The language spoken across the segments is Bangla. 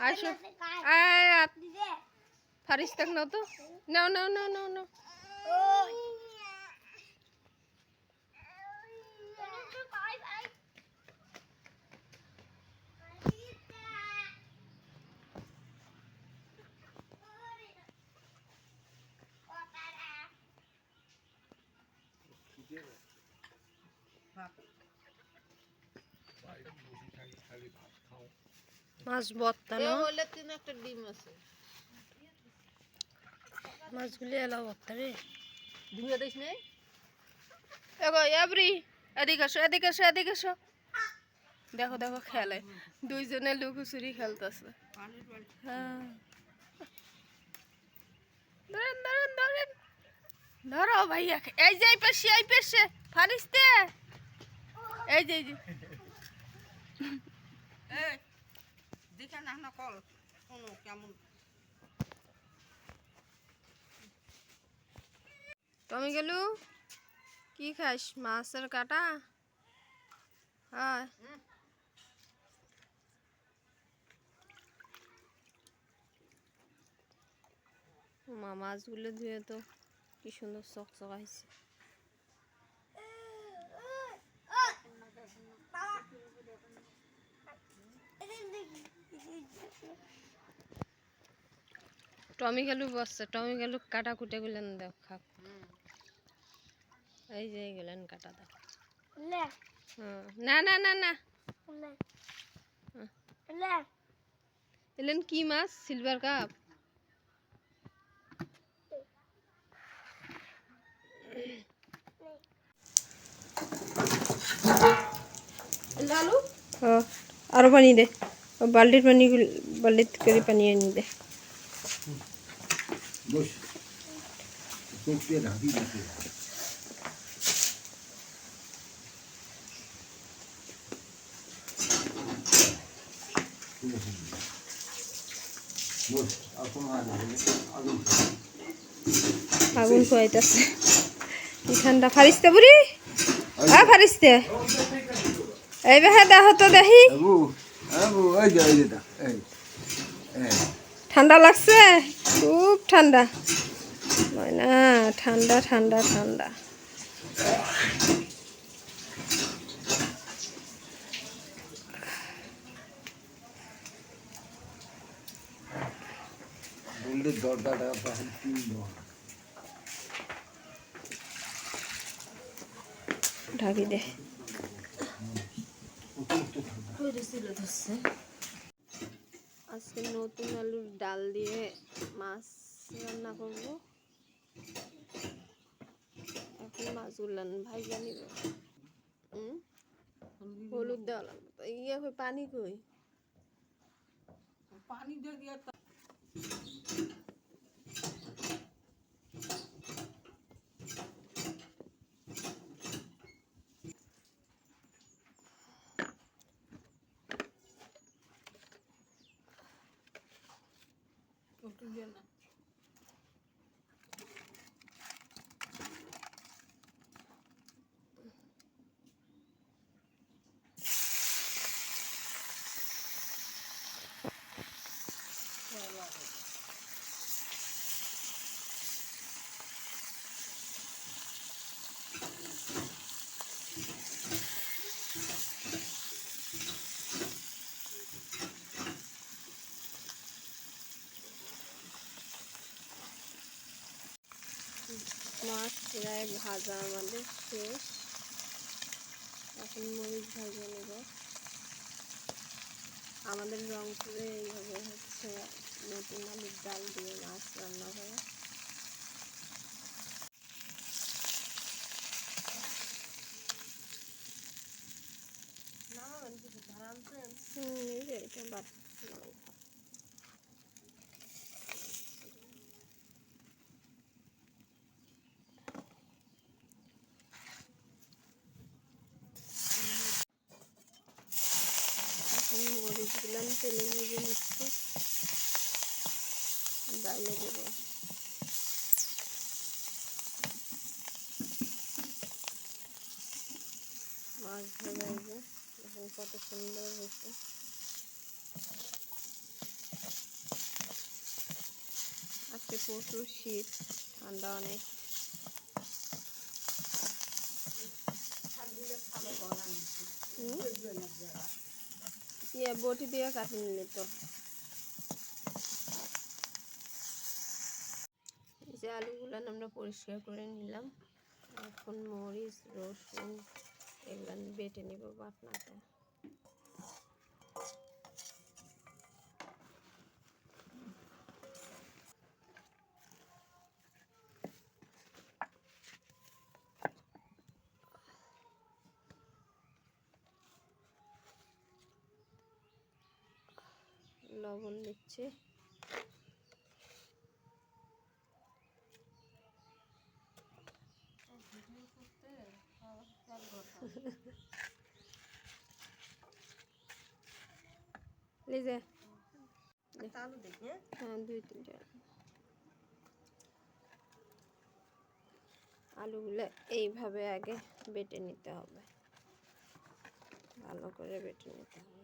আসো ফারিস তক নাও তো নাও নাও নাও নাও নাও মাছ বত্তা না হলে তিন একটা ডিম আছে মাছগুলি এলা বত্তা রে ডিমে দিস নেই এগো এভরি এদিকে আসো এদিকে আসো এদিকে আসো দেখো দেখো খেলে দুইজনে লুকোচুরি খেলতেছে হ্যাঁ ধরেন ধরেন ধরেন ধরো ভাইয়া এই যে এই পেশে ফারিস্তে এই যে দেখে না না কল শোনো কেমন তুমি গেলু কি খাস মাছের কাটা হ্যাঁ মাছগুলো ধুয়ে তো কি সুন্দর চকচক হয়েছে টমি গেলু বসছে টমি গেলু কাটা কুটে গেলেন দেখ খাক এই যে গেলেন কাটা দেখ না না না না এলেন কি মাছ সিলভার কাপ লালু আরো পানি দে বাল্টির পানি বাল্টি করে পানি আনি দে বস চোখ দিয়ে ঢাকি দিতে বস এখন আগুন খোয়াইতেছে কি ঠান্ডা ফারিস্তে বুড়ি ফারিস্তে এই বে হ্যাঁ দেখো তো দেখি আবু আবু এই যে এই ঠান্ডা লাগছে খুব ঠান্ডা না ঠান্ডা ঠান্ডা ঠান্ডা বললে দরদাটা প্রায় 3 দর ঢাকি দে আজকে নতুন আলুর ডাল দিয়ে মাছ রান্না করব এখন মাছ উল্লান ভাই জানিব হলুদ দেওয়া লাগবে ইয়ে কই পানি কই পানি দিয়ে দিয়ে না মাছ প্রায় ভাজা আমাদের শেষ এখন মরিচ ভাজা নেব আমাদের রংপুরে এইভাবে হচ্ছে নতুন আলুর ডাল দিয়ে মাছ রান্না করে এটা বাদ মরিচগুলো আমি তেলে ভেজে নিচ্ছি ডালে দেব মাছ ভাজা এখন কত সুন্দর হয়েছে বাড়িতে প্রচুর শীত, ঠান্ডা অনেক। বটি দিয়ে কাটি নিলে তো। এই যে আলুগুলো আমরা পরিষ্কার করে নিলাম। এখন মরিচ, রসুন এগুলো বেটে নিব বাটনাতে। লবণ দিচ্ছি। লিজে আলু দেখি হ্যাঁ 2-3টা আলুগুলো এইভাবে আগে বেটে নিতে হবে, ভালো করে বেটে নিতে হবে।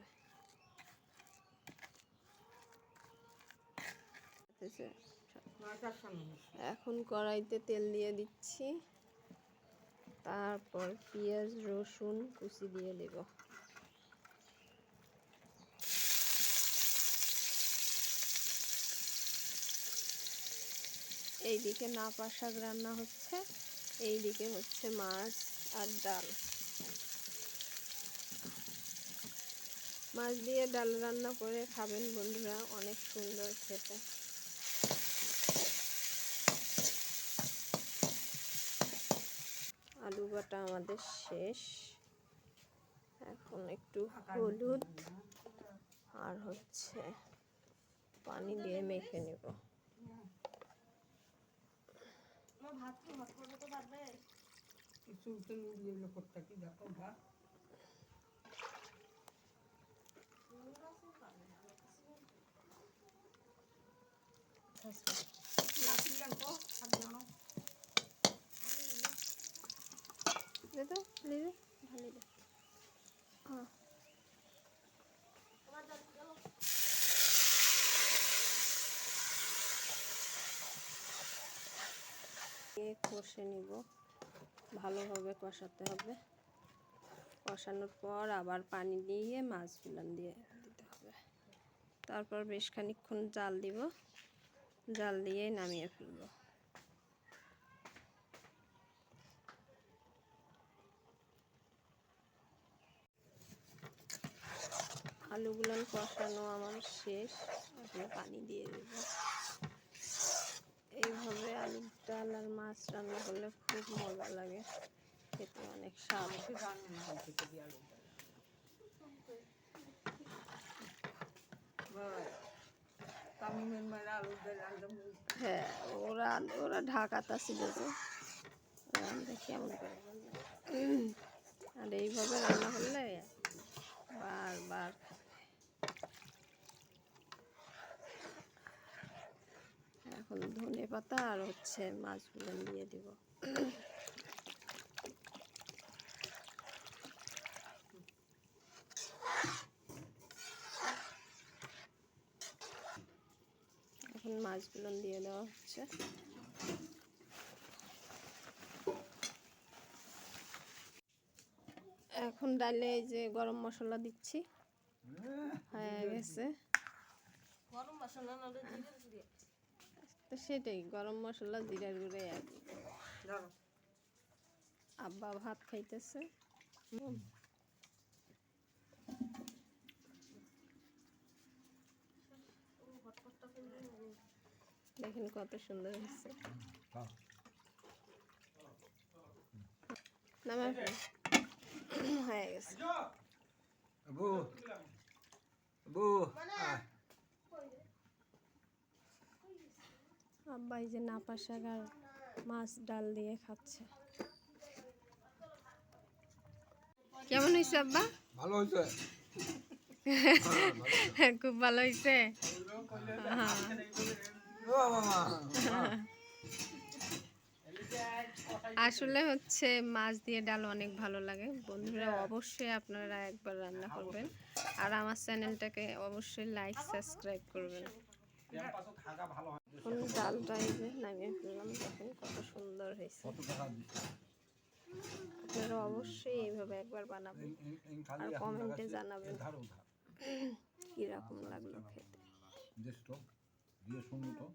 এখন কড়াইতে তেল দিয়ে দিচ্ছি, তারপর পেঁয়াজ রসুন কুচি দিয়ে দেব। এইদিকে নাপা শাক রান্না হচ্ছে, এইদিকে হচ্ছে মাছ আর ডাল। মাছ দিয়ে ডাল রান্না করে খাবেন বন্ধুরা, অনেক সুন্দর খেতে। আলু বাটা আমাদের শেষ, এখন একটু হলুদ আর হচ্ছে পানি দিয়ে মেখে নেব। কিছু করতে কি দেখো ভাত দে তো লিজে ঢালি দে। হ্যাঁ কষে নিব, ভালোভাবে কষাতে হবে। কষানোর পর আবার পানি দিয়ে মাছগুলো দিয়ে দিতে হবে। তারপর বেশ খানিকক্ষণ জাল দিব, জাল দিয়ে নামিয়ে ফেলব। আলুগুলো কষানো আমার শেষ, এখন পানি দিয়ে দেব। এইভাবে আলুর ডাল আর মাছ রান্না করলে খুব মজা লাগে, খেতে অনেক স্বাদ। হ্যাঁ ওরা ওরা ঢাকাতে ছিল যে রান্না কেমন করে, আর এইভাবে রান্না করলে বারবার এখন ধনে পাতা আর হচ্ছে মাছগুলো দিয়ে দিব। এখন মাছগুলো দিয়ে দেওয়া হচ্ছে। এখন ডালে এই যে গরম মশলা দিচ্ছি, হয়ে গেছে। গরম মশলা না জিরে গুঁড়ি তো সেটাই গরম মশলা জিরার গুঁড়ে আর কি। ধরো আব্বা ভাত খাইতেছে। দেখেন কত সুন্দর হয়েছে। নামাই ফেলো। হয়ে গেছে। আবু আবু আয়। আব্বা এই যে নাপা শাক আর মাছ ডাল দিয়ে খাচ্ছে। কেমন হয়েছে আব্বা? ভালো হয়েছে। খুব ভালো হয়েছে। আসলে হচ্ছে মাছ দিয়ে ডাল অনেক ভালো লাগে বন্ধুরা, অবশ্যই আপনারা একবার রান্না করবেন আর আমার চ্যানেলটাকে অবশ্যই লাইক সাবস্ক্রাইব করবেন। ক্যাম্পাসও থাকা ভালো হয়। এখন ডালটা এই যে নামিয়ে ফেললাম, দেখেন কত সুন্দর হয়েছে। কত টাকা দিচ্ছে? আপনারা অবশ্যই এইভাবে একবার বানাবেন আর কমেন্টে জানাবেন কীরকম লাগলো খেতে। দেশ তো দিয়ে শুনবো তো